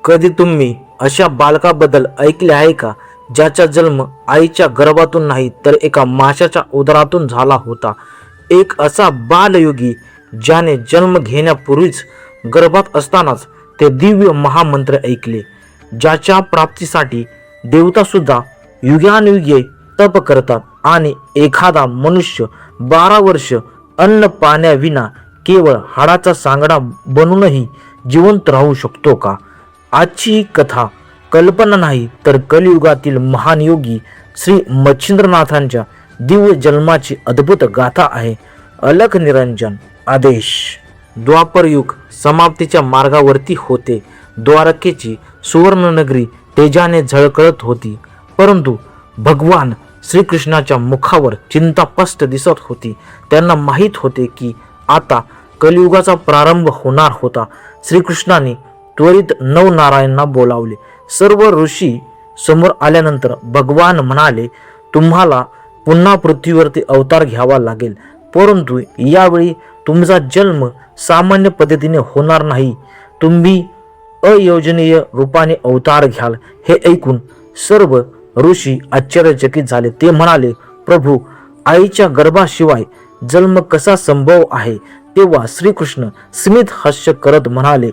कधी तुम्ही अशा बालकाबद्दल ऐकले आहे का, ज्याचा जन्म आईच्या गर्भातून नाही तर एका माशाच्या उदरातून झाला होता? एक असा बालयोगी ज्याने जन्म घेण्यापूर्वीच गर्भात असतानाच ते दिव्य महामंत्र ऐकले, ज्याच्या प्राप्तीसाठी देवता सुद्धा युगानुयुगे तप करतात. आणि एखादा मनुष्य 12 वर्ष अन्न पाण्याविना केवळ हाडाचा सांगडा बनूनही जिवंत राहू शकतो का? आजची ही कथा कल्पना नाही तर कलियुगातील महान योगी श्री मच्छिंद्रनाथांच्या दिव्य जन्माची अद्भुत गाथा आहे. अलख निरंजन आदेश. द्वापर युग समाप्तीच्या मार्गावरती होते. द्वारकेची सुवर्णनगरी तेजाने झळकळत होती, परंतु भगवान श्रीकृष्णाच्या मुखावर चिंता स्पष्ट दिसत होती. त्यांना माहीत होते की आता कलियुगाचा प्रारंभ होणार होता. श्रीकृष्णाने त्वरित नवनारायणांना बोलावले. सर्व ऋषी समोर आल्यानंतर भगवान म्हणाले, तुम्हाला पुन्हा पृथ्वीवरती अवतार घ्यावा लागेल, परंतु यावेळी तुमचा जन्म सामान्य पद्धतीने होणार नाही. तुम्ही अयोजनीय रूपाने अवतार घ्याल. हे ऐकून सर्व ऋषी आश्चर्यचकित झाले. ते म्हणाले, प्रभू, आईच्या गर्भाशिवाय जन्म कसा संभव आहे? तेव्हा श्रीकृष्ण स्मित हास्य करत म्हणाले,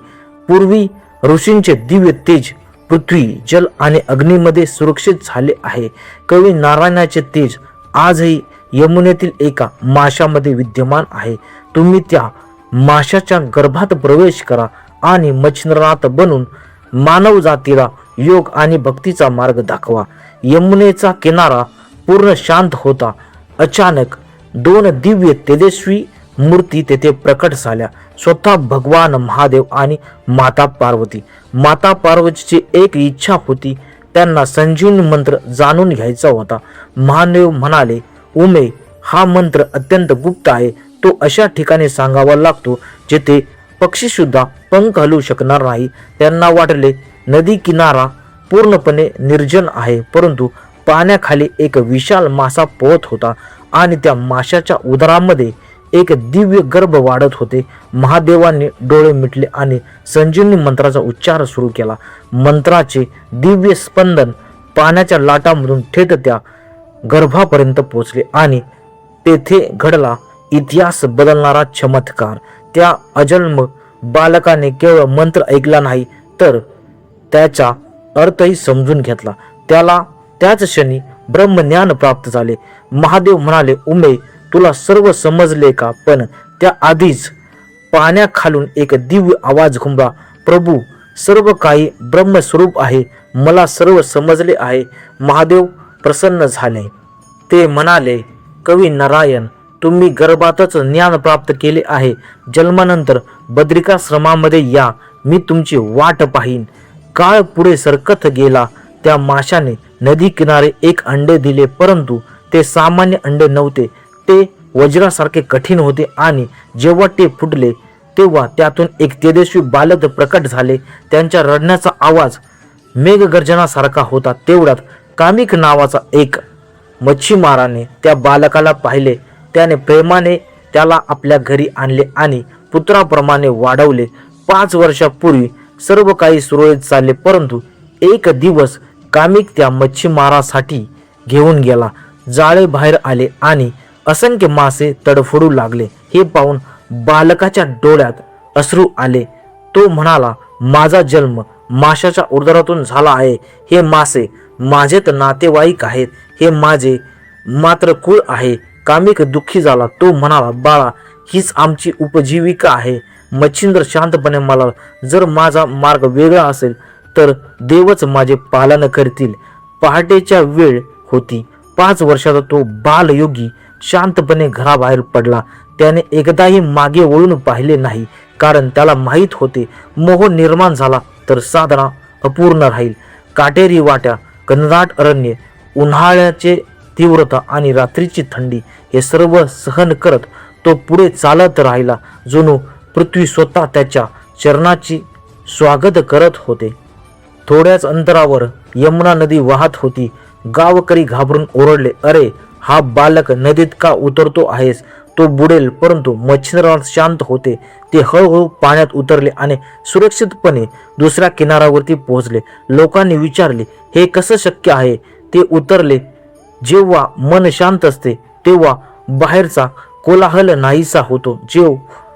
पूर्वी ऋषींचे दिव्य तेज पृथ्वी, जल आणि अग्नीमध्ये सुरक्षित झाले आहे. कवी नारायणाचे तेज आजही यमुनेतील एका माशामध्ये विद्यमान आहे. तुम्ही त्या माशाच्या गर्भात प्रवेश करा आणि मच्छिंद्रनाथ बनून मानव जातीला योग आणि भक्तीचा मार्ग दाखवा. यमुनेचा किनारा पूर्ण शांत होता. अचानक 2 दिव्य तेजस्वी मूर्ती तेथे प्रकट झाल्या. स्वतः भगवान महादेव आणि माता पार्वती. माता पार्वतीची एक इच्छा होती, त्यांना संजीवनी मंत्र जाणून घ्यायचा होता. महादेव म्हणाले, उमे, हा मंत्र अत्यंत गुप्त आहे. तो अशा ठिकाणी सांगावा लागतो जेथे पक्षी सुद्धा पंख हलवू शकणार नाही. त्यांना वाटले नदी किनारा पूर्णपणे निर्जन आहे, परंतु पाण्याखाली एक विशाल मासा पोहत होता आणि त्या माशाच्या उदरामध्ये एक दिव्य गर्भ वाढत होते. महादेवांनी डोळे मिटले आणि संजीवनी मंत्राचा उच्चार सुरू केला. मंत्राचे दिव्य स्पंदन पाण्याच्या लाटांमधून थेट त्या गर्भापर्यंत पोहोचले आणि तेथे घडला इतिहास बदलणारा चमत्कार. त्या अजन्म बालकाने केवळ मंत्र ऐकला नाही तर त्याचा अर्थही समजून घेतला. त्याला त्याच क्षणी ब्रह्मज्ञान प्राप्त झाले. महादेव म्हणाले, उमे, तुला सर्व समजले का? पण त्याआधीच पाण्याखालून एक दिव्य आवाज घुमला, प्रभू, सर्व काही ब्रह्मस्वरूप आहे. मला सर्व समजले आहे. महादेव प्रसन्न झाले. ते म्हणाले, कवी नारायण, तुम्ही गर्भातच ज्ञान प्राप्त केले आहे. जन्मानंतर बद्रिकाश्रमामध्ये या, मी तुमची वाट पाहीन. काळ पुढे सरकत गेला. त्या माशाने नदी किनारे एक अंडे दिले, परंतु ते सामान्य अंडे नव्हते. ते वज्रासारखे कठीण होते आणि जेव्हा ते फुटले तेव्हा त्यातून एक तेजस्वी बालक प्रकट झाले. त्यांच्या रडण्याचा आवाज मेघगर्जनासारखा होता. तेवढ्यात कामिक नावाचा एक मच्छीमाराने त्या बालकाला पाहिले. त्याने प्रेमाने त्याला आपल्या घरी आणले आणि पुत्राप्रमाणे वाढवले. 5 वर्षापूर्वी सर्व काही सुरळीत चालले, परंतु एक दिवस कामिक त्या मच्छीमारासाठी घेऊन गेला. जाळे बाहेर आले आणि असंख्य मासे तडफडू लागले. हे पाहून बालकाच्या डोळ्यात अश्रू आले. तो म्हणाला, माझा जन्म माशाच्या उदरातून झाला आहे. हे मासे माझेच नातेवाईक आहेत. हे माझे मात्र कुळ आहे. कामिक दुःखी झाला. तो म्हणाला, बाळा, हीच आमची उपजीविका आहे. मच्छिंद्र शांतपणे म्हणाला, जर माझा मार्ग वेगळा असेल तर देवच माझे पालन करतील. पहाटेच्या वेळ होती. 5 वर्षाचा तो बालयोगी शांतपणे घराबाहेर पडला. त्याने एकदाही मागे वळून पाहिले नाही, कारण त्याला माहीत होते, मोह निर्माण झाला तर साधना अपूर्ण राहील. काटेरी वाट्या, घनदाट अरण्य, उन्हाळ्याचे तीव्रता आणि रात्रीची थंडी हे सर्व सहन करत तो पुढे चालत राहिला. जणू पृथ्वी स्वतः त्याच्या चरणाची स्वागत करत होते. थोड्याच अंतरावर यमुना नदी वाहत होती. गावकरी घाबरून ओरडले, अरे, हा बालक नदीत का उतरतो आहेस? तो बुडेल, परंतु मच्छिंद्रनाथ शांत होते. ते हळूहळू पाण्यात उतरले आणि सुरक्षितपणे दुसऱ्या किनाऱ्यावरती पोहोचले. लोकांनी विचारले, हे कसं शक्य आहे? ते उतरले, जेव्हा मन शांत असते तेव्हा बाहेरचा कोलाहल नाहीसा होतो. जीव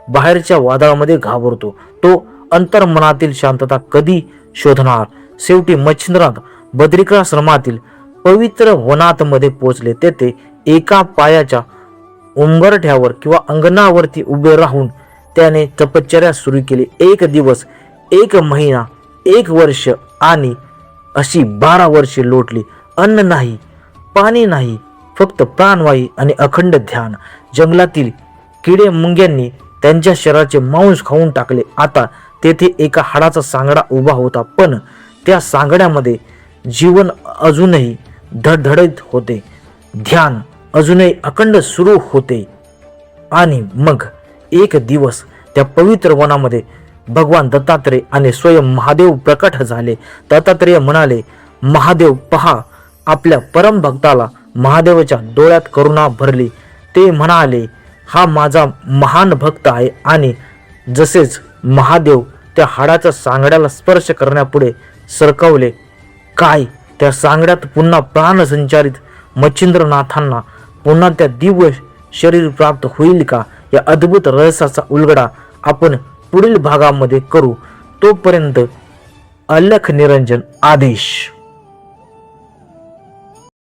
बाहेरच्या वादळामध्ये घाबरतो, तो अंतर्मनातील शांतता कधी शोधणार? शेवटी मच्छिंद्रनाथ बद्रिकाश्रमातील पवित्र वनातमध्ये पोहोचले. तेथे एका पायाच्या उंबरठ्यावर किंवा अंगणावरती उभे राहून त्याने तपश्चर्या सुरू केली. 1 दिवस, 1 महिना, 1 वर्ष आणि अशी 12 वर्षे लोटली. अन्न नाही, पाणी नाही, फक्त प्राणवायू आणि अखंड ध्यान. जंगलातील किडे मुंग्यांनी त्यांच्या शरीराचे मांस खाऊन टाकले. आता तेथे एका हाडाचा सांगडा उभा होता, पण त्या सांगड्यामध्ये जीवन अजूनही धडधडत होते. ध्यान अजूनही अखंड सुरू होते. आणि मग एक दिवस त्या पवित्र वनामध्ये भगवान दत्तात्रेय आणि स्वयं महादेव प्रकट झाले. दत्तात्रेय म्हणाले, महादेव पहा. आपल्या परम भक्ताला महादेवाच्या डोळ्यात करुणा भरली. ते म्हणाले, हा माझा महान भक्त आहे. आणि जसेच महादेव त्या हाडाच्या सांगड्याला स्पर्श करण्यापुढे सरकवले, काय त्या सांगड्यात पुन्हा प्राण संचारित मच्छिंद्रनाथांना पुन्हा त्या दिव्य शरीर प्राप्त होईल का? या अद्भुत रहस्याचा उलगडा आपण पुढील भागामध्ये करू. तोपर्यंत अलख निरंजन आदेश.